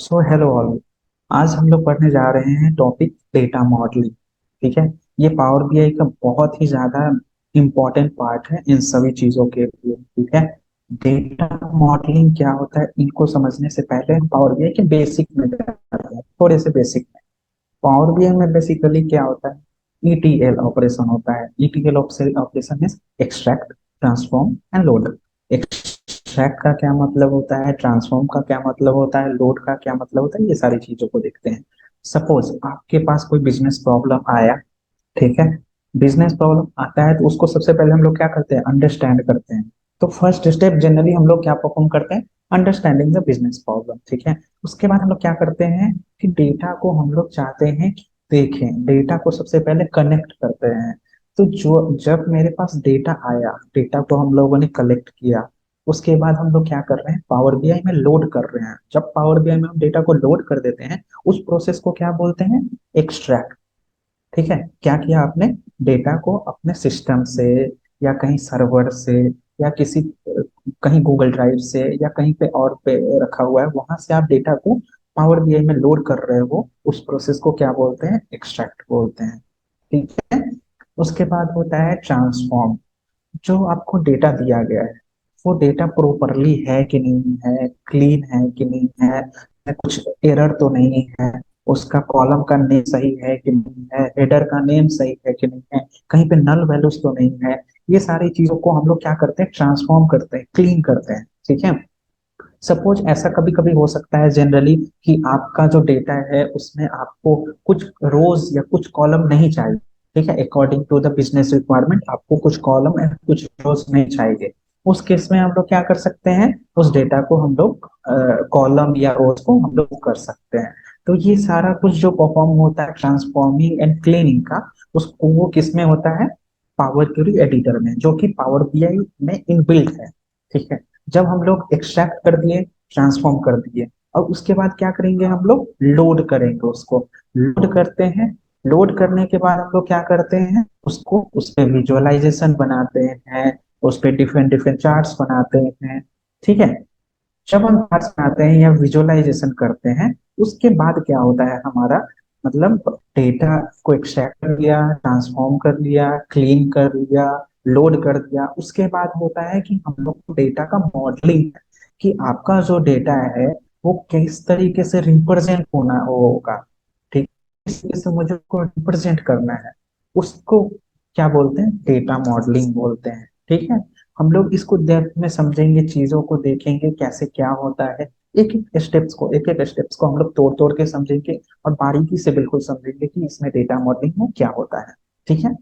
So hello all. आज हम लोग पढ़ने जा रहे हैं टॉपिक डेटा मॉडलिंग। ठीक है। ये पावर बीआई का बहुत ही ज्यादा इम्पोर्टेंट पार्ट है इन सभी चीजों के लिए। ठीक है। डेटा मॉडलिंग क्या होता है इनको समझने से पहले हम पावर बीआई के बेसिक में जाते हैं, थोड़े से बेसिक में। पावर बीआई में बेसिकली क्या होता है, ईटीएल ऑपरेशन होता है। ETL operation is extract, transform and load. Extract का क्या मतलब होता है, ट्रांसफॉर्म का क्या मतलब होता है, लोड का क्या मतलब होता है, ये सारी चीजों को देखते हैं। सपोज आपके पास कोई बिजनेस प्रॉब्लम आया। ठीक है। बिजनेस प्रॉब्लम आता है तो उसको सबसे पहले हम लोग क्या करते हैं, अंडरस्टैंड करते हैं। तो फर्स्ट स्टेप जनरली हम लोग क्या परफॉर्म करते हैं, अंडरस्टैंडिंग द बिजनेस प्रॉब्लम। ठीक है। उसके बाद हम लोग क्या करते हैं कि डेटा को हम लोग चाहते हैं कि देखें, डेटा को सबसे पहले कनेक्ट करते हैं। तो जो जब मेरे पास डेटा आया, डेटा को हम लोगों ने कलेक्ट किया, उसके बाद हम लोग क्या कर रहे हैं, पावर बीआई में लोड कर रहे हैं। जब पावर बीआई में हम डेटा को लोड कर देते हैं, उस प्रोसेस को क्या बोलते हैं, एक्सट्रैक्ट। ठीक है। क्या किया आपने, डेटा को अपने सिस्टम से या कहीं सर्वर से या किसी कहीं गूगल ड्राइव से या कहीं पे और पे रखा हुआ है, वहां से आप डेटा को पावर बीआई में लोड कर रहे हो। उस प्रोसेस को क्या बोलते हैं, एक्सट्रैक्ट बोलते हैं। ठीक है। उसके बाद होता है ट्रांसफॉर्म। जो आपको डेटा दिया गया है, वो डेटा प्रॉपरली है कि नहीं है, क्लीन है कि नहीं है, या कुछ एरर तो नहीं है, उसका कॉलम का नेम सही है कि नहीं है, हेडर का नेम सही है कि नहीं है, कहीं पे नल वैल्यूज तो नहीं है। ये सारी चीजों को हम लोग क्या करते हैं, ट्रांसफॉर्म करते हैं, क्लीन करते हैं। ठीक है। सपोज ऐसा कभी कभी हो सकता है जनरली कि आपका जो डेटा है उसमें आपको कुछ रोज या कुछ कॉलम नहीं चाहिए। ठीक है। According to the business requirement आपको कुछ कॉलम एंड कुछ रोज नहीं चाहिए। उस केस में हम लोग क्या कर सकते हैं, उस डेटा को हम लोग कॉलम या रोज को हम लोग कर सकते हैं। तो ये सारा कुछ जो परफॉर्म होता है ट्रांसफॉर्मिंग एंड क्लीनिंग का, उसको वो किस में होता है, पावर क्वेरी एडिटर में, जो कि पावर बीआई में इनबिल्ट है। ठीक है। जब हम लोग एक्सट्रैक्ट कर दिए, ट्रांसफॉर्म कर दिए, और उसके बाद क्या करेंगे, हम लोग लोड करेंगे उसको। लोड करते हैं। लोड करने के बाद हम लोग क्या करते हैं, उसको उस पे विजुअलाइजेशन बनाते हैं, उस पे डिफरेंट डिफरेंट चार्ट्स बनाते हैं। ठीक है। जब हम चार्ट्स बनाते हैं या विजुअलाइजेशन करते हैं, उसके बाद क्या होता है हमारा, मतलब डेटा को एक्सट्रैक्ट कर लिया, ट्रांसफॉर्म कर लिया, क्लीन कर लिया, लोड कर दिया, उसके बाद होता है कि हम लोग को डेटा का मॉडलिंग है कि आपका जो डेटा है वो किस तरीके से रिप्रेजेंट होना होगा। ठीक है। इस तरीके से मुझे उसको रिप्रेजेंट करना है, उसको क्या बोलते हैं, डेटा मॉडलिंग बोलते हैं। ठीक है। हम लोग इसको डेप्थ में समझेंगे, चीजों को देखेंगे कैसे क्या होता है। एक एक स्टेप्स को हम लोग तोड़ तोड़ के समझेंगे और बारीकी से बिल्कुल समझेंगे कि इसमें डेटा मॉडलिंग में क्या होता है। ठीक है।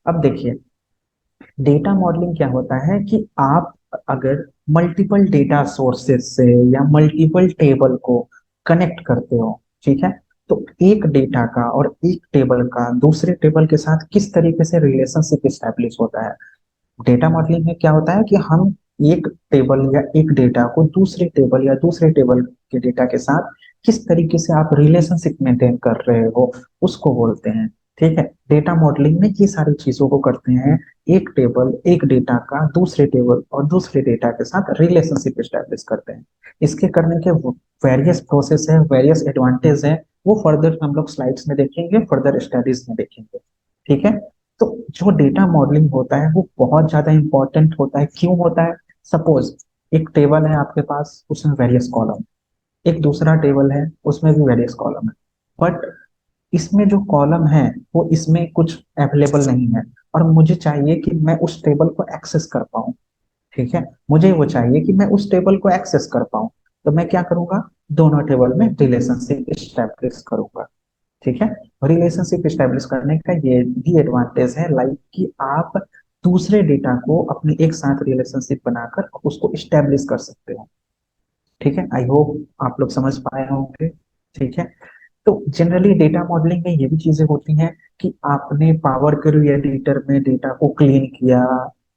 अब देखिए, डेटा मॉडलिंग क्या होता है कि आप अगर मल्टीपल डेटा सोर्सेज से या मल्टीपल टेबल को कनेक्ट करते हो, ठीक है, तो एक डेटा का और एक टेबल का दूसरे टेबल के साथ किस तरीके से रिलेशनशिप स्टैब्लिश होता है। डेटा मॉडलिंग में क्या होता है कि हम एक टेबल या एक डेटा को दूसरे टेबल या दूसरे टेबल के डेटा के साथ किस तरीके से आप रिलेशनशिप मेंटेन कर रहे हो, उसको बोलते हैं। ठीक है। डेटा मॉडलिंग में ये सारी चीजों को करते हैं, एक टेबल एक डेटा का दूसरे टेबल और दूसरे डेटा के साथ रिलेशनशिप स्टैब्लिश करते हैं। इसके करने के वेरियस प्रोसेस है, वेरियस एडवांटेज है, वो फर्दर हम लोग स्लाइड्स में देखेंगे, फर्दर स्टडीज में देखेंगे। ठीक है। तो जो डेटा मॉडलिंग होता है वो बहुत ज्यादा इंपॉर्टेंट होता है। क्यों होता है, सपोज एक टेबल है आपके पास, उसमें वेरियस कॉलम, एक दूसरा टेबल है उसमें भी वेरियस कॉलम है, बट इसमें जो कॉलम है वो इसमें कुछ अवेलेबल नहीं है, और मुझे चाहिए कि मैं उस टेबल को एक्सेस कर पाऊँ। ठीक है। मुझे वो चाहिए कि मैं उस टेबल को एक्सेस कर पाऊँ। तो मैं क्या करूंगा, दोनों टेबल में रिलेशनशिप स्टैब्लिश करूंगा। ठीक है। रिलेशनशिप स्टैब्लिश करने का ये भी एडवांटेज है, लाइक कि आप दूसरे डेटा को अपने एक साथ रिलेशनशिप बनाकर उसको स्टैब्लिश कर सकते हो। ठीक है। आई होप आप लोग समझ पाए होंगे। ठीक है। तो जनरली डेटा मॉडलिंग में ये भी चीजें होती हैं कि आपने पावर क्वेरी एडिटर में डेटा को क्लीन किया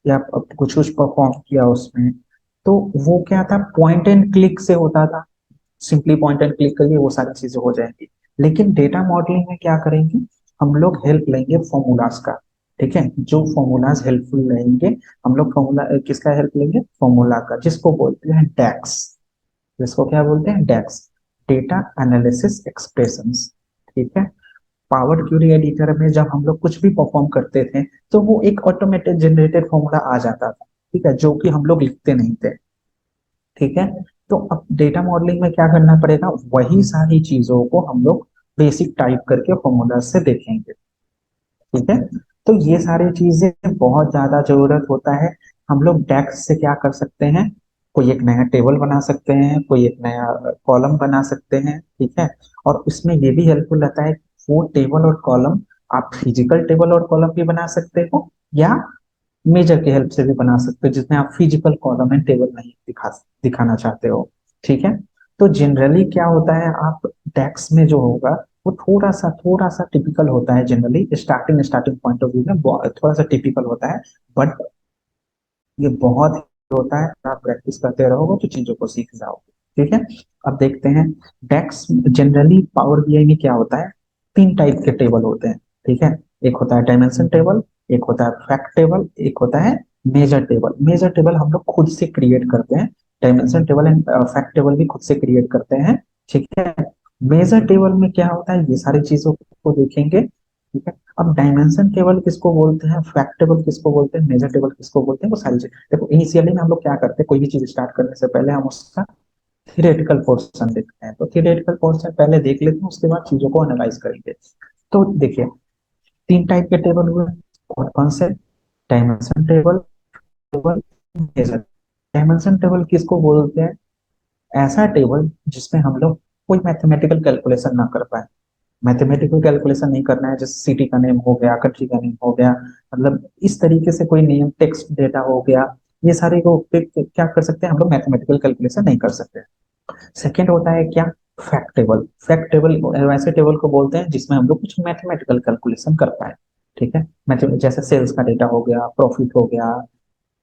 या कुछ कुछ परफॉर्म किया उसमें, तो वो क्या था, पॉइंट एंड क्लिक से होता था। सिंपली पॉइंट एंड क्लिक करिए, वो सारी चीजें हो जाएंगी। लेकिन डेटा मॉडलिंग में क्या करेंगे, हम लोग हेल्प लेंगे फॉर्मूलाज का। ठीक है। जो फॉर्मूलाज हेल्पफुल रहेंगे, हम लोग फॉर्मूला किसका हेल्प लेंगे, फॉर्मूला का, जिसको बोलते हैं डैक्स। जिसको क्या बोलते हैं, डैक्स। Data analysis expressions. ठीक है, पावर क्वेरी एडिटर में जब हम लोग कुछ भी परफॉर्म करते थे तो वो एक ऑटोमेटेड जनरेटेड फॉर्मूला आ जाता था, ठीक है, जो कि हम लोग लिखते नहीं थे। ठीक है, तो अब डेटा मॉडलिंग में क्या करना पड़ेगा, वही सारी चीजों को हम लोग बेसिक टाइप करके फॉर्मूला से देखेंगे। ठीक है, तो ये सारी चीजें बहुत ज्यादा जरूरत होता है। हम लोग डेक्स से क्या कर सकते हैं, कोई एक नया टेबल बना सकते हैं, कोई एक नया कॉलम बना सकते हैं। ठीक है, और उसमें ये भी हेल्पफुल रहता है, वो टेबल और कॉलम आप फिजिकल टेबल और कॉलम भी बना सकते हो, या मेजर की हेल्प से भी बना सकते हो, जिसमें आप फिजिकल कॉलम एंड टेबल नहीं दिखाना चाहते हो। ठीक है, तो जनरली क्या होता है, आप डेक्स में जो होगा वो थोड़ा सा टिपिकल होता है, generally starting starting point of view में थोड़ा सा टिपिकल होता है। बट ये बहुत होता है, आप प्रैक्टिस करते रहोगे तो चीजों को सीख जाओगे। ठीक है, अब देखते हैं डेक्स जनरली पावर बीआई में क्या होता है। तीन टाइप के टेबल होते हैं। ठीक है, एक होता है डायमेंशन टेबल, एक होता है फैक्ट टेबल, एक होता है मेजर टेबल। मेजर टेबल हम लोग खुद से क्रिएट करते हैं, dimension table and fact table भी खुद से क्रिएट करते हैं। ठीक है, मेजर टेबल में क्या होता है, ये सारी चीजों को देखेंगे। ठीक है, अब डायमेंशन टेबल किसको बोलते हैं, फैक्ट टेबल किसको बोलते हैं, मेजर टेबल किसको बोलते हैं, वो सारी चीज देखो। इनिशियली में हम लोग क्या करते हैं, कोई भी चीज स्टार्ट करने से पहले हम उसका थियोरेटिकल पोर्शन देखते हैं। तो थियोरेटिकल पोर्शन पहले देख लेते हैं, उसके बाद चीजों को एनालाइज करेंगे। तो देखिए, तीन टाइप के टेबल हुए, कौन कौन से, dimension table, table, measure. Dimension table किसको बोलते हैं, ऐसा टेबल जिसमें हम लोग कोई मैथमेटिकल कैलकुलेशन ना कर पाए। मैथमेटिकल कैलकुलेशन नहीं करना है, जैसे सिटी का नेम हो गया, कंट्री का नेम हो गया, मतलब इस तरीके से कोई नेम, टेक्स्ट डेटा हो गया, ये सारे को क्या कर सकते हैं हम लोग, मैथमेटिकल कैलकुलेशन नहीं कर सकते। सेकेंड होता है क्या, फैक्ट टेबल। फैक्ट टेबल वैसे टेबल को बोलते हैं जिसमें हम लोग कुछ मैथमेटिकल कैलकुलेशन कर पाए। ठीक है, जैसे सेल्स का डेटा हो गया, प्रॉफिट हो गया,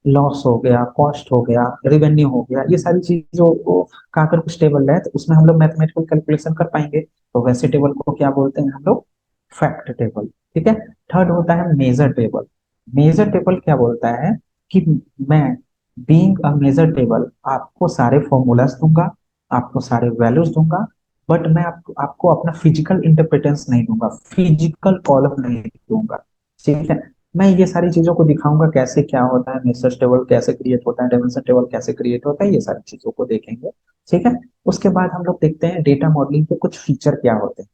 लॉस हो गया, कॉस्ट हो गया, रेवेन्यू हो गया, ये सारी चीजों को का अगर कुछ टेबल है तो उसमें हम लोग मैथमेटिकल कैलकुलेशन कर पाएंगे, तो वैसे टेबल को क्या बोलते हैं हम लोग, फैक्ट टेबल। ठीक है, थर्ड होता है मेजर टेबल। मेजर टेबल क्या बोलता है कि मैं बीइंग अ मेजर टेबल आपको सारे फॉर्मूलाज दूंगा, आपको सारे वैल्यूज दूंगा, बट मैं आपको अपना फिजिकल इंटरप्रिटेंस नहीं दूंगा, फिजिकल कॉलम नहीं दूंगा। ठीक है, मैं ये सारी चीजों को दिखाऊंगा, कैसे क्या होता है, मेसर्स टेबल कैसे क्रिएट होता है, डायमेंशन टेबल कैसे क्रिएट होता है, ये सारी चीजों को देखेंगे। ठीक है, उसके बाद हम लोग देखते हैं डेटा मॉडलिंग के कुछ फीचर क्या होते हैं।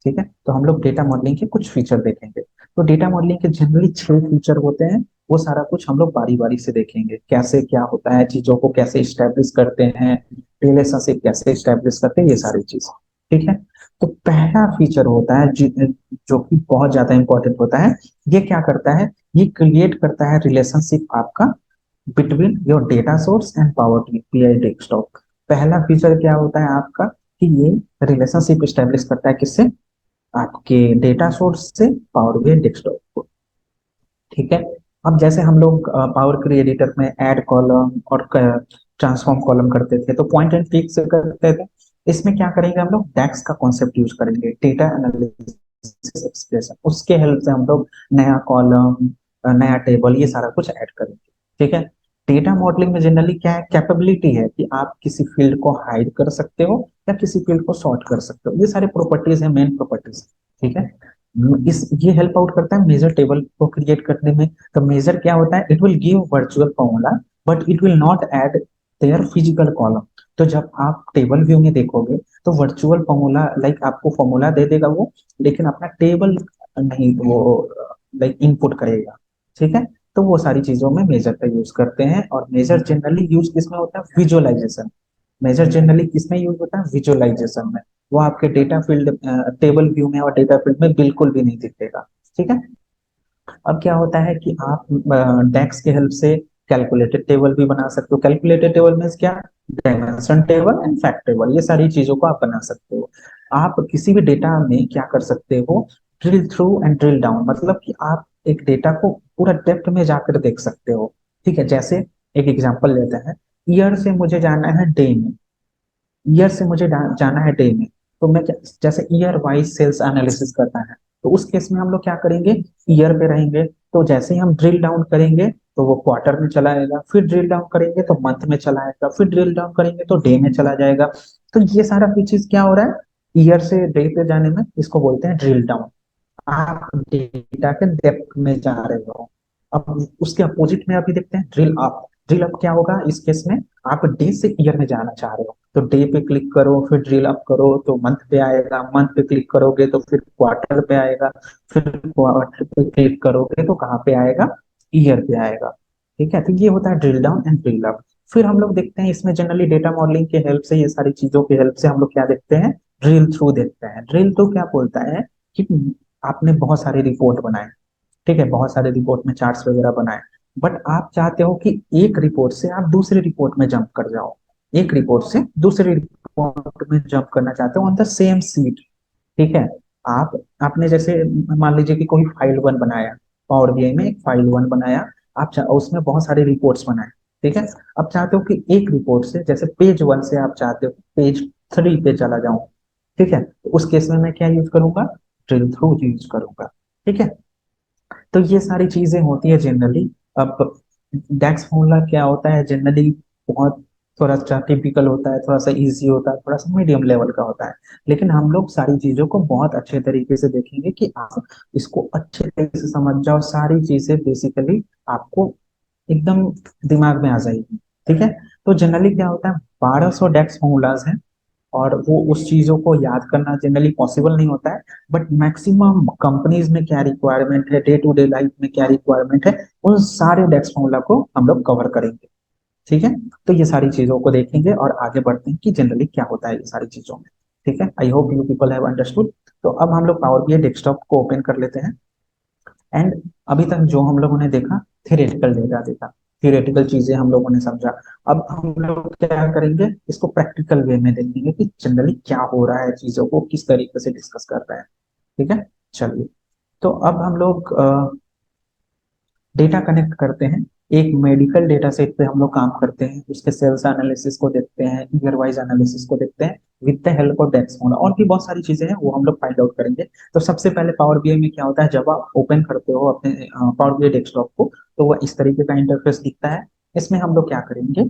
ठीक है, तो हम लोग डेटा मॉडलिंग के कुछ फीचर देखेंगे। तो डेटा मॉडलिंग के जनरली 6 फीचर होते हैं, वो सारा कुछ हम लोग बारी बारी से देखेंगे, कैसे क्या होता है, चीजों को कैसे स्टैब्लिश करते हैं, रिलेशनशिप कैसे स्टैब्लिश करते हैं, ये सारी चीज। ठीक है, तो पहला फीचर होता है जो कि बहुत ज्यादा इंपॉर्टेंट होता है। ये क्या करता है, ये क्रिएट करता है रिलेशनशिप आपका between your data source and power BI desktop. पहला फीचर क्या होता है आपका, कि ये रिलेशनशिप स्टैब्लिश करता है किससे, आपके डेटा सोर्स से पावर बीआई डेस्कटॉप को। ठीक है, अब जैसे हम लोग पावर क्वेरी एडिटर में ऐड कॉलम और ट्रांसफॉर्म कॉलम करते थे, तो पॉइंट एंड क्लिक से करते थे। इसमें क्या करेंगे हम लोग, डैक्स का कॉन्सेप्ट यूज करेंगे, डेटा एनालिसिस एक्सप्रेशन, उसके हेल्प से हम लोग नया कॉलम, नया टेबल, ये सारा कुछ ऐड करेंगे। ठीक है, डेटा मॉडलिंग में जनरली क्या है, कैपेबिलिटी है कि आप किसी फील्ड को हाइड कर सकते हो या किसी फील्ड को सॉर्ट कर सकते हो, ये सारे प्रॉपर्टीज है, मेन प्रॉपर्टीज। ठीक है, इस ये हेल्प आउट करता है मेजर टेबल को क्रिएट करने में। तो मेजर क्या होता है, it will give virtual formula but it will not add their physical column. तो जब आप टेबल व्यू में देखोगे तो वर्चुअल फॉर्मूला लाइक आपको फॉर्मूला दे देगा वो, लेकिन अपना टेबल नहीं वो लाइक इनपुट करेगा। ठीक है, तो वो सारी चीजों में मेजर का यूज करते हैं। और मेजर जनरली यूज किसमें होता है, विजुअलाइजेशन। मेजर जनरली किसमें यूज होता है, विजुअलाइजेशन में। वो आपके डेटा फील्ड टेबल व्यू में और डेटा फील्ड में बिल्कुल भी नहीं दिखेगा। ठीक है, अब क्या होता है कि आप डेक्स के हेल्प से कैलकुलेटेड टेबल भी बना सकते हो। कैलकुलेटेड टेबल में क्या, dimension table and fact table, ये सारी चीजों को आप बना सकते हो। आप किसी भी डेटा में क्या कर सकते हो, drill through and drill down, मतलब कि आप एक डेटा को पूरा डेप्थ में जाकर देख सकते हो। ठीक है, जैसे एक एग्जांपल लेते हैं, ईयर से मुझे जाना है डे में, ईयर से मुझे जाना है डे में। तो मैं जैसे ईयर वाइज सेल्स एनालिसिस करना है, तो उस केस में हम लोग क्या करेंगे, ईयर पे रहेंगे। तो जैसे ही हम ड्रिल डाउन करेंगे तो वो क्वार्टर में चला जाएगा, फिर ड्रिल डाउन करेंगे तो मंथ में चला जाएगा, फिर ड्रिल डाउन करेंगे तो डे में चला जाएगा। तो ये सारा चीज क्या हो रहा है, ईयर से डे पे जाने में इसको बोलते हैं ड्रिल डाउन। आप डेटा के डेप्थ में जा रहे हो। अब उसके अपोजिट में अभी देखते हैं ड्रिल अप। ड्रिल अप क्या होगा इस केस में, आप डे से ईयर में जाना चाह रहे हो तो डे पे क्लिक करो, फिर ड्रिल अप करो तो मंथ पे आएगा, मंथ पे क्लिक करोगे तो फिर क्वार्टर पे आएगा, फिर क्वार्टर पे क्लिक करोगे तो कहाँ पे आएगा, ईयर पे आएगा। ठीक है, तो ये होता है drill down and drill up. फिर हम लोग देखते हैं इसमें जनरली डेटा मॉडलिंग के हेल्प से, ये सारी चीजों की हेल्प से हम लोग क्या देखते हैं, ड्रिल थ्रू देखते हैं। ड्रिल थ्रू क्या बोलता है कि आपने बहुत सारे रिपोर्ट बनाए, ठीक है, बहुत सारे रिपोर्ट में चार्ट्स वगैरह बनाए, बट आप चाहते हो कि एक रिपोर्ट से आप दूसरे रिपोर्ट में जंप कर जाओ, एक रिपोर्ट से दूसरे रिपोर्ट में जंप करना चाहते हो ऑन द सेम सीट। ठीक है, आप आपने जैसे मान लीजिए कि कोई फाइल वन बनाया, पावर बीआई में एक फाइल वन बनाया, उसमें बहुत सारे रिपोर्ट्स बनाए। ठीक है, अब चाहते हो कि एक रिपोर्ट से, जैसे पेज वन से आप चाहते हो पेज थ्री पे चला जाऊं, ठीक है, तो उस केस में मैं क्या यूज करूंगा, ड्रिल थ्रू यूज करूंगा। ठीक है, तो ये सारी चीजें होती है जनरली। अब डेक्स फॉर्मूला क्या होता है जनरली, बहुत थोड़ा सा टिपिकल होता है, थोड़ा सा इजी होता है, थोड़ा सा मीडियम लेवल का होता है। लेकिन हम लोग सारी चीजों को बहुत अच्छे तरीके से देखेंगे कि आप इसको अच्छे तरीके से समझ जाओ, सारी चीजें बेसिकली आपको एकदम दिमाग में आ जाएगी। ठीक है, तो जनरली क्या होता है, 1200 डेक्स फॉर्मूलाज हैं, और वो उस चीजों को याद करना जनरली पॉसिबल नहीं होता है। बट मैक्सिमम कंपनीज में क्या रिक्वायरमेंट है, डे टू डे लाइफ में क्या रिक्वायरमेंट है, उन सारे डेक्स फॉर्मूला को हम लोग कवर करेंगे। ठीक है, तो ये सारी चीजों को देखेंगे और आगे बढ़ते हैं कि जनरली क्या होता है ये सारी चीजों में। ठीक है, I hope you people have understood. तो अब हम लोग पावर बीआई डेस्कटॉप को ओपन कर लेते हैं। एंड अभी तक जो हम लोगों ने देखा, थियोरेटिकल डेटा देखा, थियोरेटिकल चीजें हम लोगों ने समझा। अब हम लोग क्या करेंगे, इसको प्रैक्टिकल वे में देखेंगे कि जनरली क्या हो रहा है, चीजों को किस तरीके से डिस्कस कर रहे हैं। ठीक है, चलिए। तो अब हम लोग डेटा कनेक्ट करते हैं। एक मेडिकल डेटा सेट पे हम लोग काम करते हैं, उसके सेल्स एनालिसिस को देखते हैं, ईयर वाइज एनालिसिस को देखते हैं with the help of DAX formula. और भी बहुत सारी चीजें हैं वो हम लोग फाइंड आउट करेंगे। तो सबसे पहले पावर बीआई में क्या होता है, जब आप ओपन करते हो अपने पावर बीआई डेस्कटॉप को, तो वह इस तरीके का इंटरफेस दिखता है। इसमें हम लोग क्या करेंगे,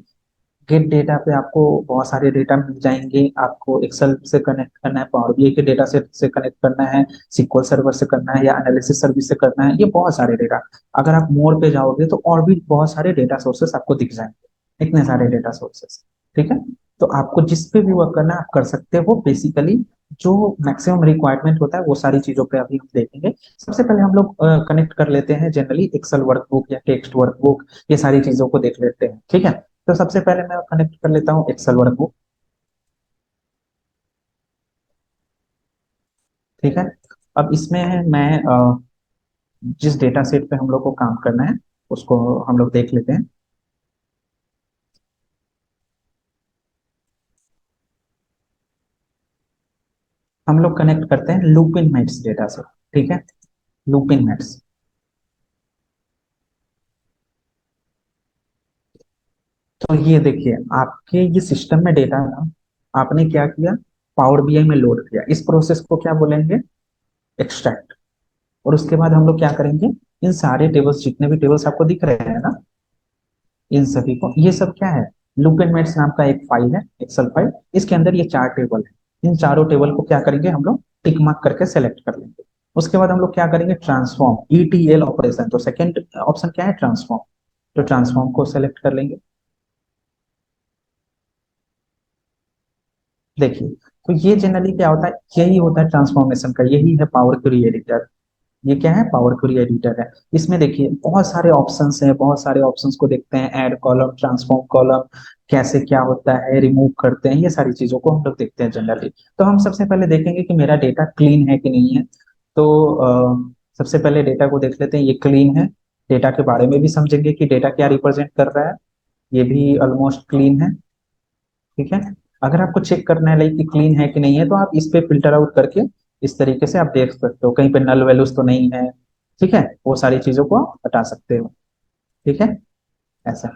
गेट डेटा पे आपको बहुत सारे डेटा मिल जाएंगे। आपको एक्सेल से कनेक्ट करना है, पावर बीआई के डेटा सेट से कनेक्ट करना है, सिक्वल सर्वर से करना है, या एनालिसिस सर्विस से करना है, ये बहुत सारे डेटा। अगर आप मोर पे जाओगे तो और भी बहुत सारे डेटा सोर्सेस आपको दिख जाएंगे, इतने सारे डेटा सोर्सेस। ठीक है, तो आपको जिस पे भी वर्क करना है आप कर सकते हो बेसिकली। जो मैक्सिमम रिक्वायरमेंट होता है वो सारी चीजों पे अभी हम देखेंगे। सबसे पहले हम लोग कनेक्ट कर लेते हैं जनरली एक्सेल वर्कबुक या टेक्स्ट वर्कबुक, ये सारी चीजों को देख लेते हैं। ठीक है, तो सबसे पहले मैं कनेक्ट कर लेता हूँ एक्सेल वर्कबुक। ठीक है, अब इसमें मैं जिस डेटा सेट पे हम लोग को काम करना है उसको हम लोग देख लेते हैं। हम लोग कनेक्ट करते हैं लूपिन मैट्स डेटा से। ठीक है, लूपिन मैट्स। तो ये देखिए, आपके ये सिस्टम में डेटा था, आपने क्या किया, पावर बीआई में लोड किया। इस प्रोसेस को क्या बोलेंगे, एक्सट्रैक्ट। और उसके बाद हम लोग क्या करेंगे, इन सारे टेबल्स, जितने भी टेबल्स आपको दिख रहे हैं ना, इन सभी को, ये सब क्या है, लूप एंड मेट्स नाम का एक फाइल है, एक्सेल फाइल। इसके अंदर ये चार टेबल है। इन चारों टेबल को क्या करेंगे हम लोग, टिक मार्क करके सेलेक्ट कर लेंगे। उसके बाद हम लोग क्या करेंगे, ट्रांसफॉर्म, ईटीएल ऑपरेशन। तो सेकंड ऑप्शन क्या है, ट्रांसफॉर्म। तो ट्रांसफॉर्म को सेलेक्ट कर लेंगे। देखिए, तो ये जनरली क्या होता है, यही होता है ट्रांसफॉर्मेशन का, यही है पावर क्वेरी एडिटर। ये क्या है, पावर क्वेरी एडिटर है। इसमें देखिए बहुत सारे ऑप्शंस हैं, बहुत सारे ऑप्शंस को देखते हैं, ऐड कॉलम, ट्रांसफॉर्म कॉलम, कैसे क्या होता है, रिमूव करते हैं, ये सारी चीजों को हम लोग देखते हैं जनरली। तो हम सबसे पहले देखेंगे कि मेरा डेटा क्लीन है कि नहीं है। तो सबसे पहले डेटा को देख लेते हैं, ये क्लीन है। डेटा के बारे में भी समझेंगे कि डेटा क्या रिप्रेजेंट कर रहा है, ये भी ऑलमोस्ट क्लीन है। ठीक है, अगर आपको चेक करना है लाइक कि क्लीन है कि नहीं है, तो आप इस पे फिल्टर आउट करके इस तरीके से आप देख सकते हो, कहीं पे नल वैल्यूज तो नहीं है। ठीक है, वो सारी चीजों को आप हटा सकते हो। ठीक है, ऐसा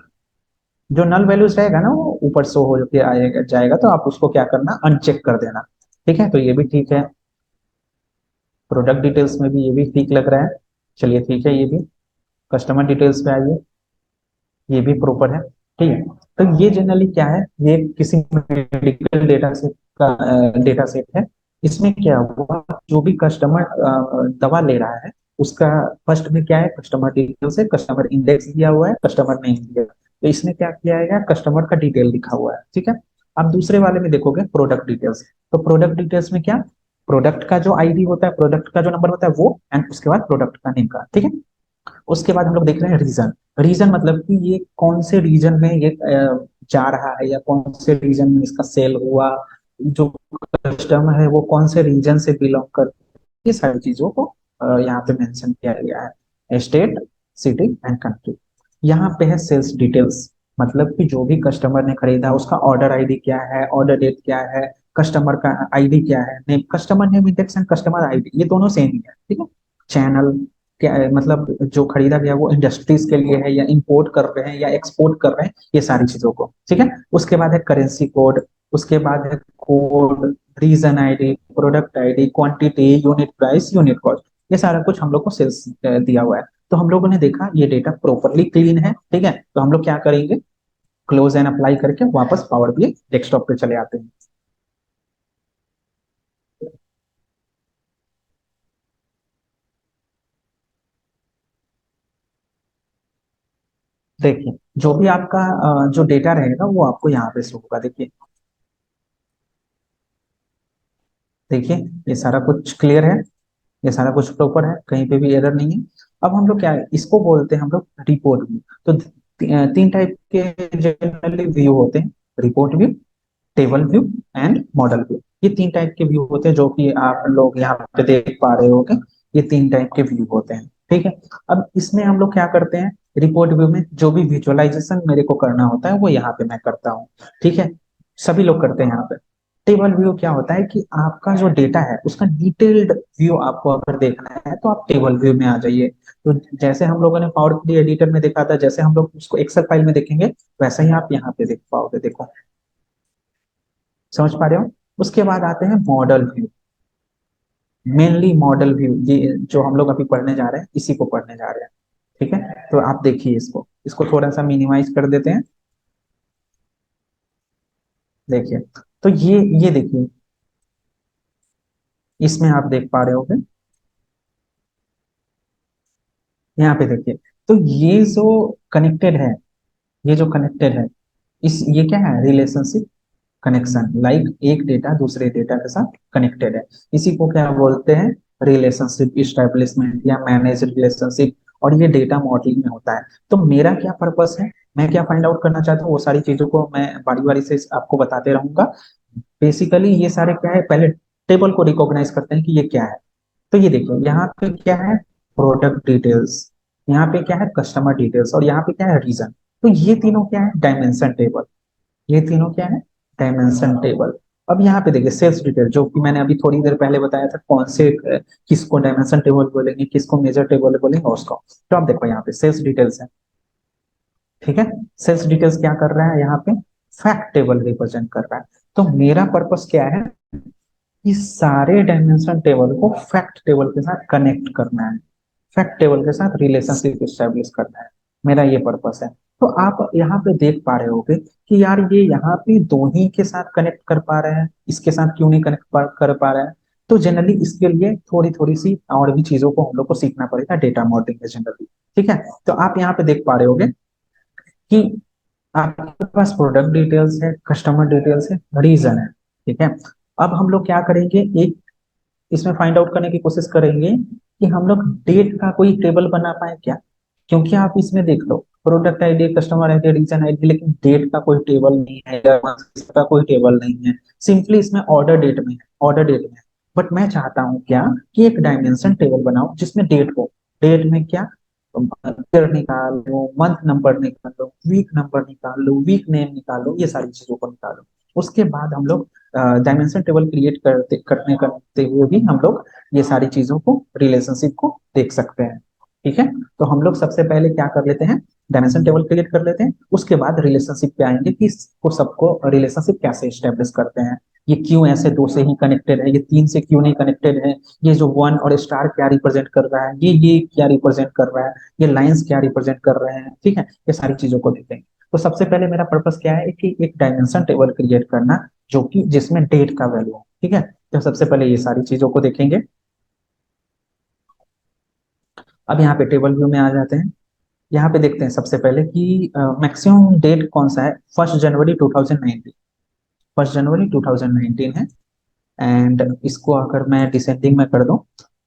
जो नल वैल्यूज रहेगा ना वो ऊपर शो हो के आएगा जाएगा, तो आप उसको क्या करना, अनचेक कर देना। ठीक है, तो ये भी ठीक है। प्रोडक्ट डिटेल्स में भी ये भी ठीक लग रहा है। चलिए ठीक है, ये भी। कस्टमर डिटेल्स पे आइए, ये भी प्रॉपर है। ठीक है, तो ये जनरली क्या है, ये किसी मेडिकल डेटा सेट का डेटा सेट है। इसमें क्या हुआ, जो भी कस्टमर दवा ले रहा है उसका फर्स्ट में क्या है, कस्टमर डिटेल्स है, कस्टमर इंडेक्स दिया हुआ है, कस्टमर नेम दिया है। तो इसमें क्या किया है, कस्टमर का डिटेल लिखा हुआ है, ठीक है। अब दूसरे वाले में देखोगे प्रोडक्ट डिटेल्स। तो प्रोडक्ट डिटेल्स में क्या, प्रोडक्ट का जो आईडी होता है, प्रोडक्ट का जो नंबर होता है वो, एंड उसके बाद प्रोडक्ट का नेम का, ठीक है। उसके बाद हम लोग देख रहे हैं रीजन। रीजन मतलब कि ये कौन से रीजन में ये जा रहा है, या कौन से रीजन में इसका सेल हुआ, जो कस्टमर है वो कौन से रीजन से बिलोंग कर, ये सारी चीजों को यहाँ पे मेंशन किया गया है, स्टेट, सिटी एंड कंट्री। यहाँ पे है सेल्स डिटेल्स, मतलब कि जो भी कस्टमर ने खरीदा उसका ऑर्डर आईडी क्या है, ऑर्डर डेट क्या है, कस्टमर का आईडी क्या है, name, customer name index and customer ID ये दोनों सेम ही है, ठीक है। चैनल क्या है, मतलब जो खरीदा गया वो इंडस्ट्रीज के लिए है, या इंपोर्ट कर रहे हैं या एक्सपोर्ट कर रहे हैं, ये सारी चीजों को, ठीक है। उसके बाद है करेंसी कोड, उसके बाद है code, region ID, product ID, quantity, unit price, unit cost, ये सारा कुछ हम लोग को सेल्स दिया हुआ है। तो हम लोगों ने देखा ये डेटा प्रॉपरली क्लीन है, ठीक है। तो हम लोग क्या करेंगे, क्लोज एंड अप्लाई करके वापस पावर बीआई डेस्कटॉप पे चले आते हैं। देखिए जो भी आपका जो डेटा रहेगा वो आपको यहाँ पे शो होगा, देखिए। देखिए ये सारा कुछ क्लियर है, ये सारा कुछ प्रॉपर है, कहीं पे भी एरर नहीं है। अब हम लोग क्या है, इसको बोलते हैं हम लोग रिपोर्ट व्यू। तो तीन टाइप के जनरली व्यू होते हैं, report view, table view and model view. ये तीन टाइप के व्यू होते हैं जो कि आप लोग यहाँ पे देख पा रहे होगे, ये तीन टाइप के व्यू होते हैं, ठीक है। अब इसमें हम लोग क्या करते हैं, रिपोर्ट व्यू में जो भी विजुअलाइजेशन मेरे को करना होता है वो यहाँ पे मैं करता हूँ, ठीक है। सभी लोग करते हैं यहाँ पे। टेबल व्यू क्या होता है कि आपका जो डेटा है उसका डिटेल्ड व्यू आपको अगर देखना है तो आप टेबल व्यू में आ जाइए। तो जैसे हम लोगों ने पावर क्वेरी एडिटर में देखा था, जैसे हम लोग उसको एक्सेल फाइल में देखेंगे, वैसा ही आप यहाँ पे देख पाओगे, देखो, समझ पा रहे हो। उसके बाद आते हैं model view. Mainly model view, ये जो हम लोग अभी पढ़ने जा रहे हैं इसी को पढ़ने जा रहे हैं, ठीक है। तो आप देखिए इसको इसको थोड़ा सा मिनिमाइज कर देते हैं। देखिए, तो ये देखिए, इसमें आप देख पा रहे होगे, यहाँ पे देखिए। तो ये जो कनेक्टेड है, ये जो कनेक्टेड है, इस ये क्या है, रिलेशनशिप कनेक्शन, लाइक एक डेटा दूसरे डेटा के साथ कनेक्टेड है। इसी को क्या बोलते हैं, रिलेशनशिप इस्टेब्लिशमेंट या मैनेज रिलेशनशिप। और ये डेटा मॉडलिंग में होता है। तो मेरा क्या पर्पस है, मैं क्या फाइंड आउट करना चाहता हूँ, वो सारी चीजों को मैं बारी बारी से आपको बताते रहूंगा। बेसिकली ये सारे क्या है, पहले टेबल को रिकॉग्नाइज करते हैं कि ये क्या है। तो ये देखिए यहाँ पे क्या है, प्रोडक्ट डिटेल्स, यहाँ पे क्या है, कस्टमर डिटेल्स, और यहाँ पे क्या है, रीजन। तो ये तीनों क्या है, डायमेंशन टेबल। ये तीनों क्या है, डायमेंशन टेबल। अब यहाँ पे देखिए सेल्स डिटेल, जो कि मैंने अभी थोड़ी देर पहले बताया था, कौन से किसको डायमेंशन टेबल बोलेंगे, किसको मेजर टेबल बोलेंगे, और उसको। तो आप देखो यहाँ पे सेल्स डिटेल्स है, ठीक है। सेल्स डिटेल्स क्या कर रहा है, यहाँ पे फैक्ट टेबल रिप्रेजेंट कर रहा है। तो मेरा पर्पस क्या है, इस सारे डायमेंशन टेबल को फैक्ट टेबल के साथ कनेक्ट करना है, फैक्ट टेबल के साथ रिलेशनशिप स्टैब्लिश करना है, मेरा ये पर्पस है। तो आप यहाँ पे देख पा रहे होगे कि यार ये यहाँ पे दो ही के साथ कनेक्ट कर पा रहे हैं, इसके साथ क्यों नहीं कनेक्ट कर पा रहे हैं। तो जनरली इसके लिए थोड़ी थोड़ी सी और भी चीजों को हम लोग को सीखना पड़ेगा डेटा मॉडलिंग में जनरली, ठीक है। तो आप यहाँ पे देख पा रहे होगे कि आपके पास प्रोडक्ट डिटेल्स है, कस्टमर डिटेल्स है, रीजन है, ठीक है। अब हम लोग क्या करेंगे, एक इसमें फाइंड आउट करने की कोशिश करेंगे कि हम लोग डेट का कोई टेबल बना पाए क्या। क्योंकि आप इसमें देख लो, product ID, customer ID, region ID, लेकिन डेट का कोई टेबल नहीं है, या इसका कोई टेबल नहीं है। सिंपली इसमें ऑर्डर डेट में है, ऑर्डर डेट में है। बट मैं चाहता हूँ क्या, कि एक डायमेंशन टेबल बनाओ जिसमें डेट हो, डेट में क्या, ईयर निकाल लो, मंथ नंबर निकाल लो, वीक नंबर निकाल लो, वीक नेम निकाल लो, ये सारी चीजों को निकालो। उसके बाद हम लोग डायमेंशन टेबल क्रिएट करते हुए भी हम लोग ये सारी चीजों को, रिलेशनशिप को देख सकते हैं, ठीक है। तो हम लोग सबसे पहले क्या कर लेते हैं, डायमेंशन टेबल क्रिएट कर लेते हैं, उसके बाद रिलेशनशिप पे आएंगे कि इसको सबको रिलेशनशिप कैसे स्टेब्लिश करते हैं। ये क्यों ऐसे दो से ही कनेक्टेड है, ये तीन से क्यों नहीं कनेक्टेड है, ये जो वन और स्टार क्या रिप्रेजेंट कर रहा है, ये क्या रिप्रेजेंट कर रहा है, ये लाइंस क्या रिप्रेजेंट कर रहे हैं, ठीक है। ये सारी चीजों को देखेंगे। तो सबसे पहले मेरा पर्पस क्या है कि एक डायमेंशन टेबल क्रिएट करना, जो कि जिसमें डेट का वैल्यू हो। ठीक है, तो सबसे पहले ये सारी चीजों को देखेंगे। अब यहाँ पे टेबल व्यू में आ जाते हैं। यहाँ पे देखते हैं सबसे पहले कि मैक्सिमम डेट कौन सा है। 1 जनवरी 2019, 1 जनवरी 2019 है। एंड इसको अगर मैं डिसेंडिंग में कर दूं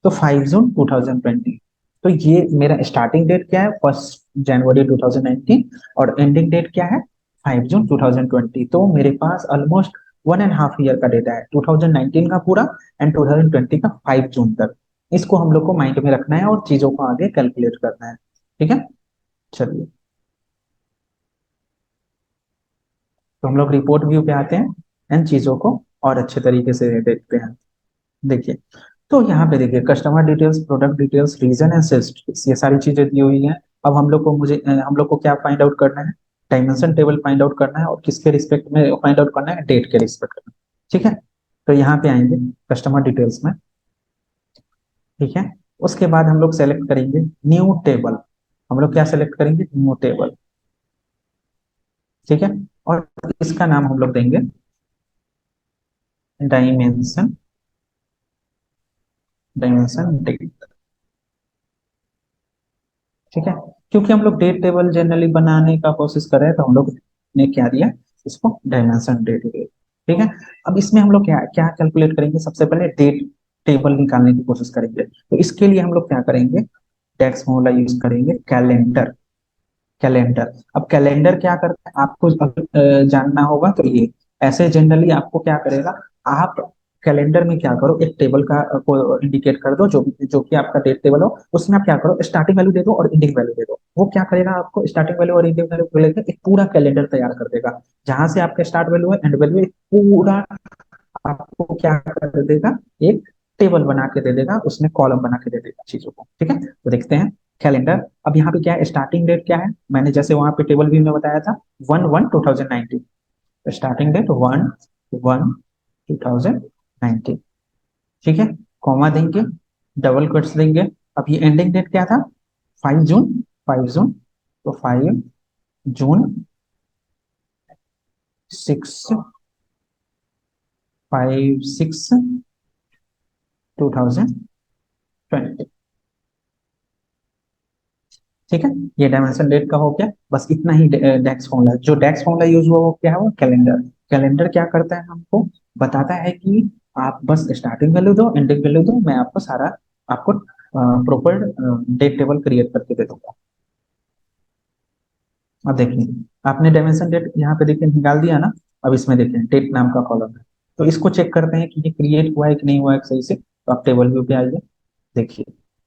तो 5 जून 2020। तो ये मेरा स्टार्टिंग डेट क्या है, 1 जनवरी 2019, और एंडिंग डेट क्या है, 5 जून 2020। तो मेरे पास ऑलमोस्ट 1.5 ईयर का डेटा है, 2019 का पूरा एंड 2020 का 5 जून तक। इसको हम लोग को माइंड में रखना है और चीजों को आगे कैलकुलेट करना है। ठीक है, चलिए, तो हम लोग रिपोर्ट व्यू पे आते हैं इन चीजों को और अच्छे तरीके से देखते हैं। देखिए, तो यहाँ पे देखिए customer details, product details, region and sales, ये सारी चीजें दी हुई हैं। अब हम लोग को क्या फाइंड आउट करना है, डायमेंशन टेबल फाइंड आउट करना है, और किसके रिस्पेक्ट में फाइंड आउट करना है, डेट के रिस्पेक्ट में। ठीक है, तो यहाँ पे आएंगे कस्टमर डिटेल्स में। ठीक है, उसके बाद हम लोग सेलेक्ट करेंगे न्यू टेबल। हम लोग क्या सेलेक्ट करेंगे, न्यू टेबल। ठीक है, और इसका नाम हम लोग देंगे डायमेंशन, डायमेंशन डेट। ठीक है, क्योंकि हम लोग डेट टेबल जनरली बनाने का कोशिश कर रहे हैं, तो हम लोग ने क्या दिया, इसको डायमेंशन डेट दिया। ठीक है, अब इसमें हम लोग क्या क्या कैलकुलेट करेंगे, सबसे पहले डेट टेबल निकालने की कोशिश करेंगे। तो इसके लिए हम लोग क्या करेंगे, टेक्स्ट फॉर्मूला यूज करेंगे, कैलेंडर। कैलेंडर, अब कैलेंडर क्या करता है आपको अगर जानना होगा तो ये ऐसे जनरली आपको क्या करेगा, आप कैलेंडर में क्या करो, एक टेबल का को इंडिकेट कर दो, जो कि आपका डेट टेबल हो। उसमें आप क्या करो, स्टार्टिंग वैल्यू दे दो और एंडिंग वैल्यू दे दो। वो क्या करेगा, आपको स्टार्टिंग वैल्यू और एंडिंग वैल्यू को लेकर एक पूरा कैलेंडर तैयार कर देगा, जहां से आपका स्टार्ट वैल्यू है, एंड वैल्यू है, पूरा आपको क्या कर देगा, एक टेबल बना के दे देगा, उसमें कॉलम बना के दे देगा चीजों को। ठीक है, तो देखते हैं कैलेंडर। अब यहाँ पे क्या है, स्टार्टिंग डेट क्या है, मैंने जैसे वहां पे टेबल व्यू में बताया था, 1/1/2019। Starting date 1/1/2019। ठीक है, कॉमा देंगे, डबल कोट्स देंगे। अब ये एंडिंग डेट क्या था, 5 जून, 5 जून, तो 5 जून 5/6/2020। ठीक है, ये डायमेंशन डेट का हो गया, बस इतना ही डेक्स फॉर्मूला। जो डेक्स फॉर्मूला यूज हुआ वो क्या है, वो कैलेंडर। कैलेंडर क्या करता है, हमको बताता है कि आप बस स्टार्टिंग वैल्यू दो, एंडिंग वैल्यू दो, मैं आपको सारा आपको प्रॉपर डेट टेबल क्रिएट करके दे दूंगा। अब देखिए, आपने डायमेंशन डेट यहाँ पे देखिए निकाल दिया ना। अब इसमें देखिए डेट नाम का कॉलम है, तो इसको चेक करते हैं कि ये क्रिएट हुआ है कि नहीं हुआ है सही से। तो आप टेबल व्यू पे आइए, देखिए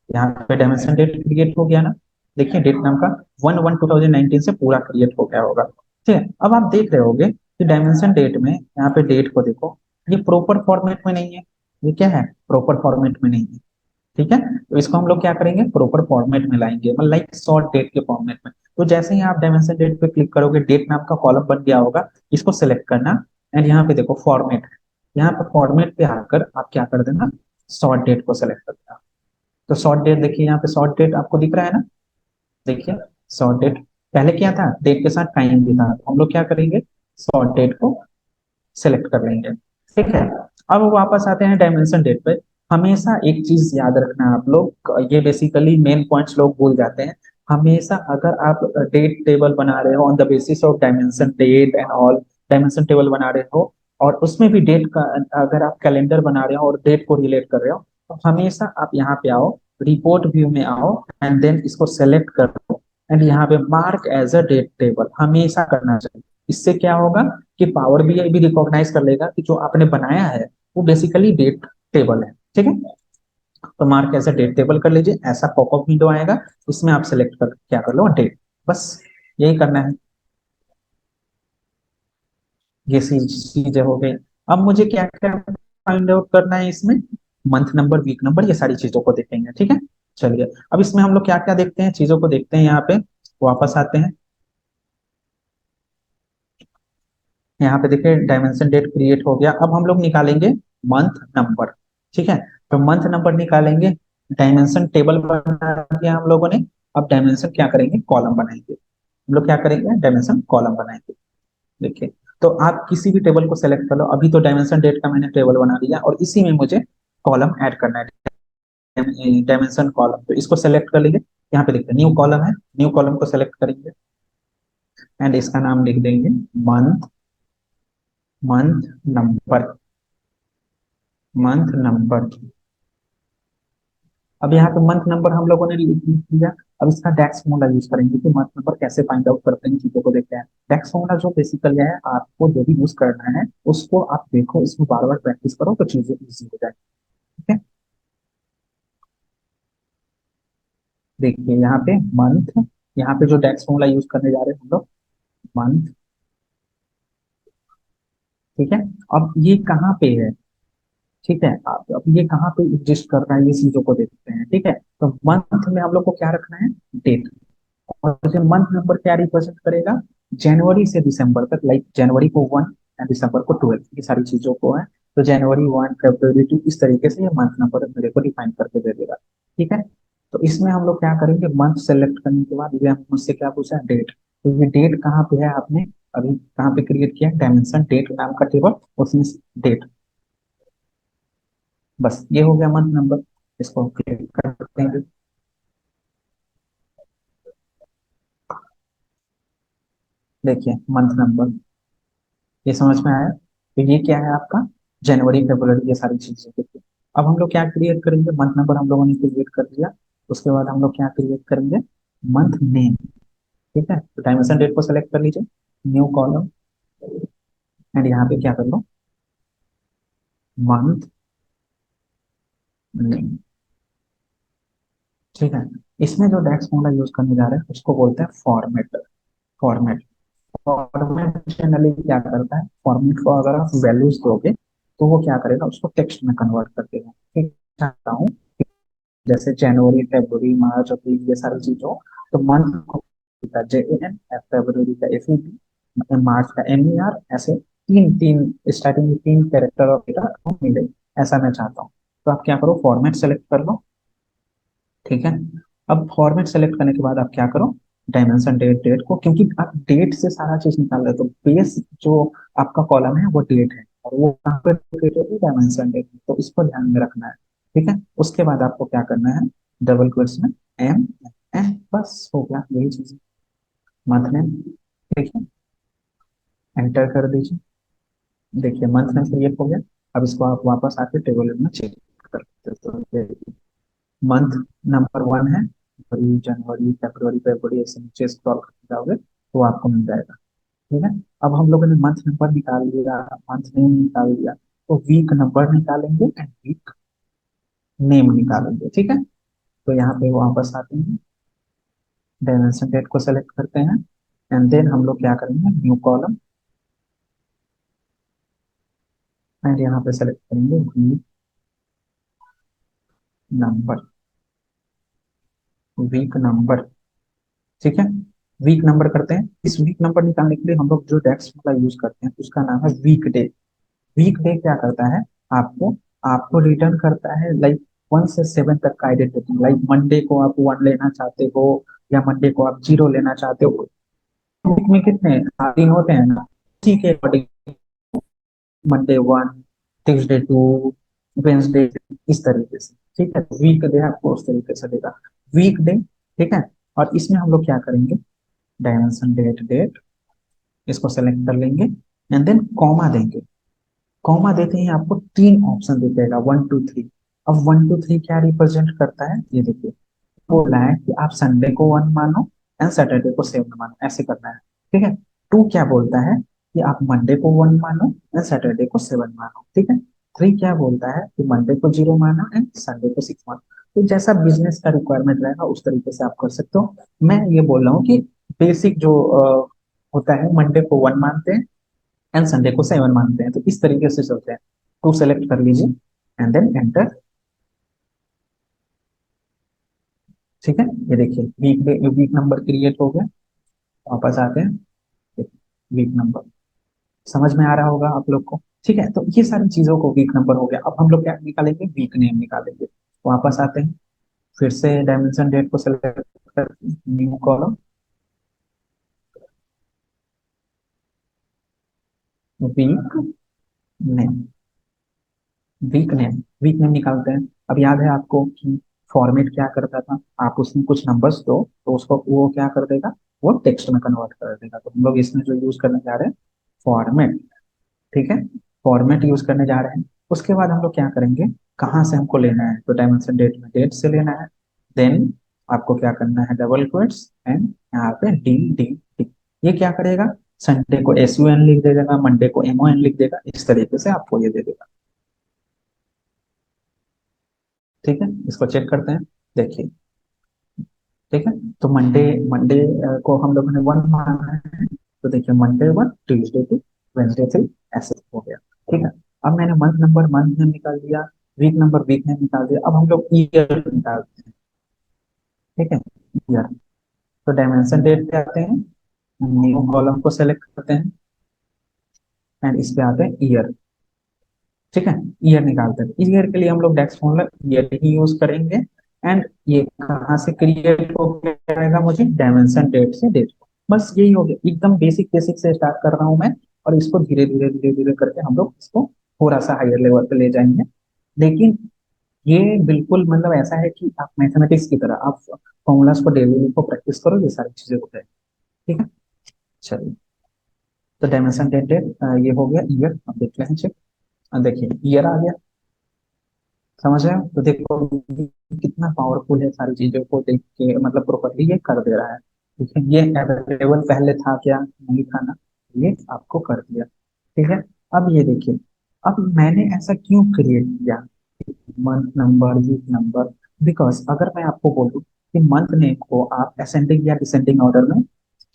यहाँ पे डायमेंशन डेट क्रिएट हो गया ना। देखिए डेट नाम का 1/1/2019 से पूरा क्रिएट हो गया होगा। ठीक है, अब आप देख रहे होगे कि डायमेंशन डेट में यहाँ पे डेट को देखो, ये प्रॉपर फॉर्मेट में नहीं है। ये क्या है, प्रॉपर फॉर्मेट में नहीं है। ठीक है, तो इसको हम लोग क्या करेंगे, प्रॉपर फॉर्मेट में लाएंगे, मतलब लाइक शॉर्ट डेट के फॉर्मेट में। तो जैसे ही आप डायमेंशन डेट पे क्लिक करोगे, डेट नाम का कॉलम बन गया होगा, इसको सिलेक्ट करना। एंड यहाँ पे देखो फॉर्मेट, यहाँ पे फॉर्मेट पे आकर आप क्या कर देना, शॉर्ट डेट को सिलेक्ट कर देना। तो शॉर्ट डेट देखिए, यहाँ पे शॉर्ट डेट आपको दिख रहा है ना। देखिए शॉर्ट डेट, पहले क्या था, डेट के साथ टाइम भी था, तो हम लोग क्या करेंगे, शॉर्ट डेट को सेलेक्ट कर लेंगे। ठीक है, अब वापस आते हैं डायमेंशन डेट पे। हमेशा एक चीज याद रखना आप लोग, ये बेसिकली मेन पॉइंट्स लोग भूल जाते हैं। हमेशा अगर आप डेट टेबल बना रहे हो on the basis of dimension date and all, dimension table बना रहे हो और उसमें भी डेट का, अगर आप कैलेंडर बना रहे हो और डेट को रिलेट कर रहे हो, तो हमेशा आप यहाँ पे आओ, रिपोर्ट व्यू में आओ, एंड देन इसको सेलेक्ट करो, एंड यहाँ पे mark as a date table हमेशा करना चाहिए। इससे क्या होगा कि पावर बीआई भी रिकॉग्नाइज कर लेगा कि जो आपने बनाया है वो बेसिकली डेट टेबल है। ठीक है, तो मार्क ऐसा डेट टेबल कर लीजिए, ऐसा पॉपअप विंडो आएगा, इसमें आप सेलेक्ट कर क्या कर लो, डेट। बस यही करना है, ये चीजें हो गई। अब मुझे क्या क्या फाइंड आउट करना है इसमें, मंथ नंबर, वीक नंबर, ये सारी चीजों को देखेंगे। ठीक है, चलिए अब इसमें हम लोग क्या क्या देखते हैं, चीजों को देखते हैं। यहाँ पे वापस आते हैं, यहाँ पे देखिए डायमेंशन डेट क्रिएट हो गया। अब हम लोग निकालेंगे मंथ नंबर। ठीक है, तो मंथ नंबर निकालेंगे, डायमेंशन टेबल बना दिया हम लोगों ने। अब डायमेंशन क्या करेंगे, कॉलम बनाएंगे। हम लोग क्या करेंगे, डायमेंशन कॉलम बनाएंगे। देखिए, तो आप किसी भी टेबल को सेलेक्ट कर लो, अभी तो डायमेंशन डेट का मैंने टेबल बना दिया और इसी में मुझे कॉलम ऐड करना है, डायमेंशन कॉलम। तो इसको सेलेक्ट कर लीजिए, यहाँ पे देखिए न्यू कॉलम है, न्यू कॉलम को सेलेक्ट करेंगे एंड इसका नाम लिख देंगे month, month number, month number. अब यहाँ पे मंथ नंबर हम लोगों ने लिख दिया। अब इसका डेक्स फॉर्मूला यूज करेंगे कि मंथ नंबर कैसे फाइंड आउट करते हैं, चीजों को देखते हैं। डेक्स फॉर्मूला जो बेसिकली है, आपको जो भी यूज करना है उसको आप देखो, इसको बार बार प्रैक्टिस करो तो चीजें इजी हो जाए। ठीक है, देखिए यहाँ पे मंथ, यहाँ पे जो डेक्स फॉर्मूला यूज करने जा रहे हैं हम लोग, मंथ। ठीक है, अब ये कहाँ पे है, ठीक है, आप अब ये कहाँ पे एग्जिस्ट कर रहा है, ये चीजों को देखते हैं। ठीक है, तो मंथ में हम लोग को क्या रखना है, डेट। और जो मंथ नंबर क्या रिप्रेजेंट करेगा, जनवरी से दिसंबर तक, लाइक जनवरी को 1 एंड दिसंबर को 12, ये सारी चीजों को है। तो जनवरी 1, फरवरी 2, इस तरीके से ये मंथ नंबर मेरे को डिफाइन करके दे देगा। ठीक है, तो इसमें हम लोग क्या करेंगे, मंथ सेलेक्ट करने के बाद ये हम मुझसे क्या पूछा है, डेट। तो ये डेट कहाँ पे है, आपने अभी कहाँ पे क्रिएट किया, डायमेंशन डेट नाम का टेबल, उसमें डेट। बस ये हो गया मंथ नंबर, इसको क्लिक कर देंगे। देखिए मंथ नंबर, ये समझ में आया। तो ये क्या है आपका, जनवरी फरवरी, ये सारी चीजें देखिए। अब हम लोग क्या क्रिएट करेंगे, मंथ नंबर हम लोगों ने क्रिएट कर दिया। उसके बाद हम लोग क्या क्रिएट करेंगे, मंथ नेम। ठीक है, तो डायमेंशन डेट को सेलेक्ट कर लीजिए, न्यू कॉलम एंड यहाँ पे क्या कर लो, मंथ नेम। ठीक है, इसमें जो डेक्स फॉर्मूला यूज करने जा रहे हैं उसको बोलते हैं फॉर्मेट। फॉर्मेट, फॉर्मेट जनरली क्या करता है, फॉर्मेट को अगर आप वैल्यूज दोगे तो वो क्या करेगा, उसको टेक्स्ट में कन्वर्ट कर देगा। ठीक, चाहता हूँ जैसे जनवरी फरवरी मार्च अप्रैल ये सारी चीजों, तो मंथ का JAN, फरवरी का FEB, मार्च का MER, ऐसे तीन तीन स्टार्टिंग में तीन कैरेक्टर और डेटा मिले, ऐसा मैं चाहता हूँ। तो आप क्या करो, फॉर्मेट सेलेक्ट कर लो। ठीक है, अब फॉर्मेट सेलेक्ट करने के बाद आप क्या करो, डायमेंशन डेट, डेट को, क्योंकि आप डेट से सारा चीज निकाल रहे हो तो बेस जो आपका कॉलम है वो डेट है, और वो कहाँ पे लोकेटेड है, डायमेंशन डेट, तो इसको ध्यान में रखना है। ठीक है, उसके बाद आपको क्या करना है, डबल क्वेट्स में एम एम, बस हो गया, यही चीज, मंथ नेम। ठीक है, एंटर कर दीजिए। देखिए मंथ नेम क्रिएट हो गया। अब इसको आप वापस आके टेबल में चेक कर सकते हो। मंथ नंबर 1 है, फरवरी जनवरी फरवरी फरवरी, ऐसे नीचे स्क्रॉल करते जाओगे तो आपको मिल जाएगा। ठीक है, अब हम लोगों ने मंथ नंबर निकाल लिया, मंथ नेम निकाल लिया, तो वीक नंबर निकालेंगे एंड वीक नेम निकालेंगे। ठीक है, तो यहाँ पे वापस आते हैं, डायमेंशन डेट को सेलेक्ट करते हैं एंड देन हम लोग क्या करेंगे, न्यू कॉलम एंड यहाँ पे सेलेक्ट करेंगे वीक नंबर, वीक नंबर। ठीक है, वीक नंबर करते हैं। इस वीक नंबर निकालने के लिए हम लोग जो डेक्स वाला यूज करते हैं उसका नाम है वीक डे। वीक डे क्या करता है, आपको आपको रिटर्न करता है लाइक 1 से 7 तक का आइडेंटिटी, लाइक मंडे को आप 1 लेना चाहते हो या मंडे को आप 0 लेना चाहते हो। वीक में कितने 7 दिन होते हैं ना, ठीक है, मंडे 1, ट्यूसडे 2, वेंसडे, इस तरीके से। ठीक है, वीक डे आपको उस तरीके से देगा, वीक डे। ठीक है, और इसमें हम लोग क्या करेंगे, डायमेंशन डेट, डेट, इसको सेलेक्ट कर लेंगे एंड देन कॉमा देंगे। कॉमा देते ही आपको 3 ऑप्शन दिखेगा, 1 2 3। अब 1 2 3 क्या रिप्रेजेंट करता है, ये देखिए, बोला है कि आप संडे को 1 मानो एंड सैटरडे को 7 मानो, ऐसे करना है। ठीक है, 2 क्या बोलता है कि आप मंडे को 1 मानो एंड सैटरडे को 7 मानो। ठीक है, 3 क्या बोलता है कि मंडे को 0 मानो एंड संडे को 6 मानो। तो जैसा बिजनेस का रिक्वायरमेंट रहेगा उस तरीके से आप कर सकते हो। मैं ये बोल रहा हूँ कि बेसिक जो होता है, मंडे को 1 मानते हैं एंड संडे को 7 मानते हैं, तो इस तरीके से चलते हैं। 2 सेलेक्ट कर लीजिए एंड देन एंटर। ठीक है, ये देखिए वीक वीक नंबर क्रिएट हो गया। वापस आते हैं, वीक नंबर समझ में आ रहा होगा आप लोग को। ठीक है, तो ये सारी चीजों को वीक नंबर हो गया। अब हम लोग क्या निकालेंगे, वीक नेम निकालेंगे। वापस आते हैं, फिर से डायमेंशन डेट को सेलेक्ट कर new column week name, week name निकालते हैं। अब याद है आपको कि फॉर्मेट क्या करता था, आप उसमें कुछ नंबर्स दो तो उसको वो क्या कर देगा, वो टेक्स्ट में कन्वर्ट कर देगा। तो हम लोग इसमें जो यूज करने जा रहे हैं, फॉर्मेट। ठीक है, फॉर्मेट यूज करने जा रहे हैं। उसके बाद हम लोग क्या करेंगे, कहाँ से हमको लेना है, तो डायमेंशन डेट में डेट से लेना है। देन आपको क्या करना है, डबल क्वेट्स एंड यहाँ पे डी डी डी। ये क्या करेगा, संडे को एस यू एन लिख दे देगा, मंडे को एम ओ एन लिख देगा, इस तरीके से आपको ये दे देगा। ठीक है, इसको चेक करते हैं। देखिए, ठीक है, तो मंडे मंडे को हम लोगों ने वन माना है, तो देखिए Monday one, Tuesday two, Wednesday three, ऐसे हो गया। ठीक है, अब मैंने मंथ नंबर मंथ नेम निकाल दिया, वीक नंबर वीक नेम निकाल दिया। अब हम लोग ईयर निकालते हैं। ठीक है, ईयर। तो डायमेंशन डेट पे आते हैं, न्यू कॉलम को सेलेक्ट करते हैं एंड इस पे आते हैं ईयर। ठीक है, ईयर निकालते हैं। ईयर के लिए हम लोग डेक्स फॉर्मूला ईयर ही यूज करेंगे। एंड ये कहाँ से क्रिएट हो जाएगा, मुझे डायमेंशन डेट से डेट। बस यही हो गया, एकदम बेसिक बेसिक से स्टार्ट कर रहा हूँ मैं। और इसको धीरे धीरे धीरे धीरे करके हम लोग इसको थोड़ा सा हायर लेवल पे ले जाएंगे। लेकिन ये बिल्कुल मतलब ऐसा है कि आप मैथमेटिक्स की तरह आप फॉर्मूलाज को डेली को प्रैक्टिस करो, ये सारी चीजें हो जाए। ठीक है, चलिए। तो डायमेंशन डेट डेट ये हो गया ईयर। अब देखते हैं चेक। देखिए ईयर आ गया, समझ रहे हो। तो देखो ये कितना पावरफुल है, सारी चीजों को देख के मतलब प्रॉपरली ये कर दे रहा है। ठीक है, ये अवेलेबल पहले था क्या, नहीं था ना, ये आपको कर दिया। ठीक है, अब ये देखिए, अब मैंने ऐसा क्यों क्रिएट किया, month number week number. Because अगर मैं आपको बोलूं कि मंथ नेम को आप असेंडिंग या डिसेंडिंग ऑर्डर में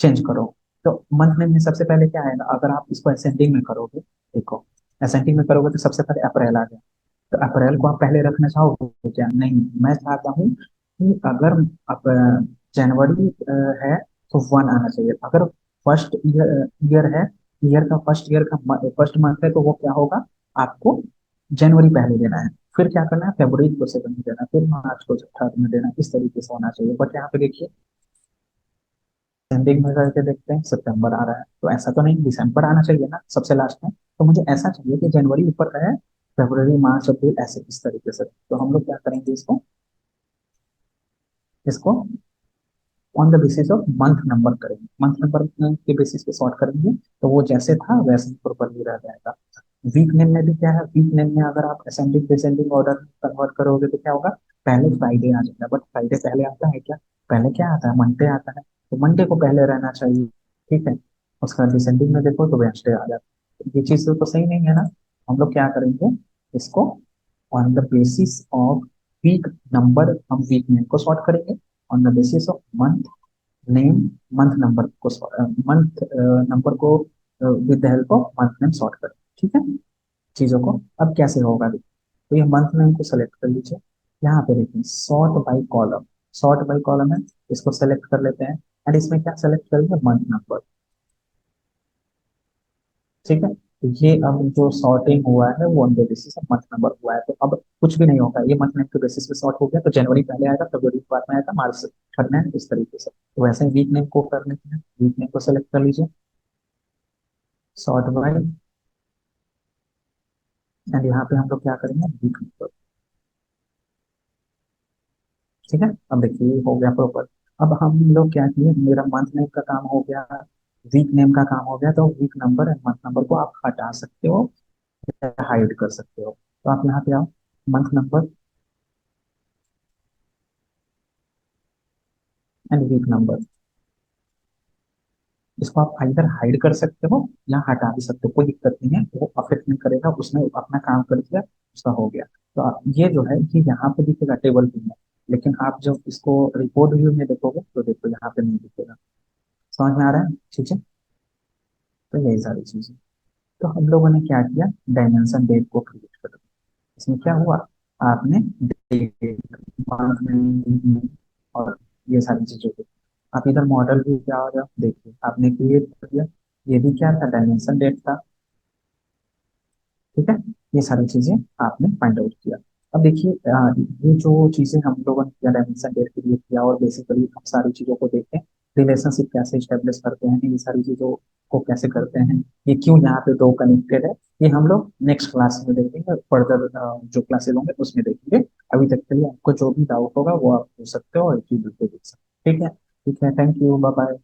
चेंज करो, तो मंथ नेम में सबसे पहले क्या आएगा, अगर आप इसको असेंडिंग में करोगे, देखो असेंडिंग में करोगे तो सबसे पहले अप्रैल आ गया। तो अप्रैल को आप पहले रखना चाहोगे तो क्या, नहीं, मैं चाहता हूँ कि अगर अब जनवरी है तो वन आना चाहिए। अगर फर्स्ट ईयर ईयर है, ईयर का फर्स्ट ईयर का फर्स्ट मंथ है, तो वो क्या होगा, आपको जनवरी पहले देना है। फिर क्या करना है, फरवरी को सेकंड में देना है, फिर मार्च को थर्ड में देना है। इस तरीके से होना चाहिए। बट यहाँ पे देखिए एंडिंग में करके देखते हैं, सितंबर आ रहा है, तो ऐसा तो नहीं, दिसंबर आना चाहिए ना सबसे लास्ट में। तो मुझे ऐसा चाहिए कि जनवरी ऊपर रहे, फरवरी मार्च अप्रैल ऐसे इस तरीके से। तो हम लोग क्या करेंगे, इसको इसको on the basis of month number करेंगे, मंथ नंबर के बेसिस पे सॉर्ट करेंगे। तो वो जैसे था वैसे ही प्रॉपरली रह जाएगा। वीक नेम में भी क्या है, वीक नेम में अगर आप असेंडिंग डिसेंडिंग ऑर्डर कन्वर्ट करोगे तो क्या होगा, पहले फ्राइडे आ जाएगा। बट फ्राइडे पहले आता है क्या, पहले क्या आता है, मंडे आता है। तो मंडे को पहले रहना चाहिए। ठीक है, उसका डिसेंडिंग में देखो तो वेंसडे आ जाता है। ये चीज तो सही नहीं है ना। हम लोग क्या करेंगे, इसको on the basis of week number हम वीक नेम को सॉर्ट करेंगे, on the basis of month name month number को मंथ नंबर को with the help of month name sort करें। ठीक है, चीजों को अब कैसे होगा देखिए। तो ये मंथ नेम को सेलेक्ट कर लीजिए, यहाँ पे देखिए sort by column, sort by column है, इसको सेलेक्ट कर लेते हैं। एंड इसमें क्या सेलेक्ट करेंगे, मंथ नंबर। ठीक है, तो ये अब जो सॉर्टिंग हुआ है वो on the basis of month number हुआ है। तो अब कुछ भी नहीं होगा, ये मंथ नेम के बेसिस पे सॉर्ट हो गया। तो जनवरी पहले आएगा, फरवरी बाद में आएगा, मार्च थर्ड में, इस तरीके से। तो वैसे ही वीक नेम को करने के लिए वीक नेम को सेलेक्ट कर लीजिए, सॉर्ट बाय, एंड यहाँ पे हम लोग क्या करेंगे, वीक नंबर। ठीक है, अब देखिए ये हो गया प्रॉपर। अब हम लोग क्या किए, मेरा मंथ नेम का काम हो गया, वीक नेम का काम हो गया। तो week number and month number को आप हटा सकते हो या हाइड कर सकते हो। तो आप यहाँ पे आओ, month number and week number, इसको आप इधर हाइड कर सकते हो या हटा भी सकते हो, कोई दिक्कत नहीं है, वो अफेक्ट नहीं करेगा, उसने अपना काम कर दिया, उसका हो गया। तो ये जो है ये यहाँ पे दिखेगा टेबल व्यू में, लेकिन आप जब इसको रिपोर्ट व्यू में देखोगे तो देखो यहाँ पे नहीं दिखेगा। समझ में आ रहा है, ठीक है। तो यही सारी चीजें। तो हम लोगों ने क्या किया, डायमेंशन डेट को क्रिएट कर दिया। इसमें क्या हुआ, आपने डेट, मंथ और ये सारी चीजों को, आप इधर मॉडल भी क्या हो रहा देखिए, आपने क्रिएट कर दिया। ये भी क्या था, डायमेंशन डेट था। ठीक है, ये सारी चीजें आपने फाइंड आउट किया। अब देखिए ये जो चीजें हम लोगों ने किया, डायमेंशन डेट क्रिएट किया और बेसिकली हम सारी चीजों को देखें, रिलेशनशिप कैसे स्टेब्लिश करते हैं, ये सारी चीजों को कैसे करते हैं, ये क्यों यहाँ पे दो कनेक्टेड है, ये हम लोग नेक्स्ट क्लास में देखेंगे, फर्दर जो क्लासेस होंगे उसमें देखेंगे। अभी तक के लिए आपको जो भी डाउट होगा वो आप पूछ सकते हो और चीज बिल्कुल पूछ सकते हो। ठीक है, ठीक है, थैंक यू, बाय बाय।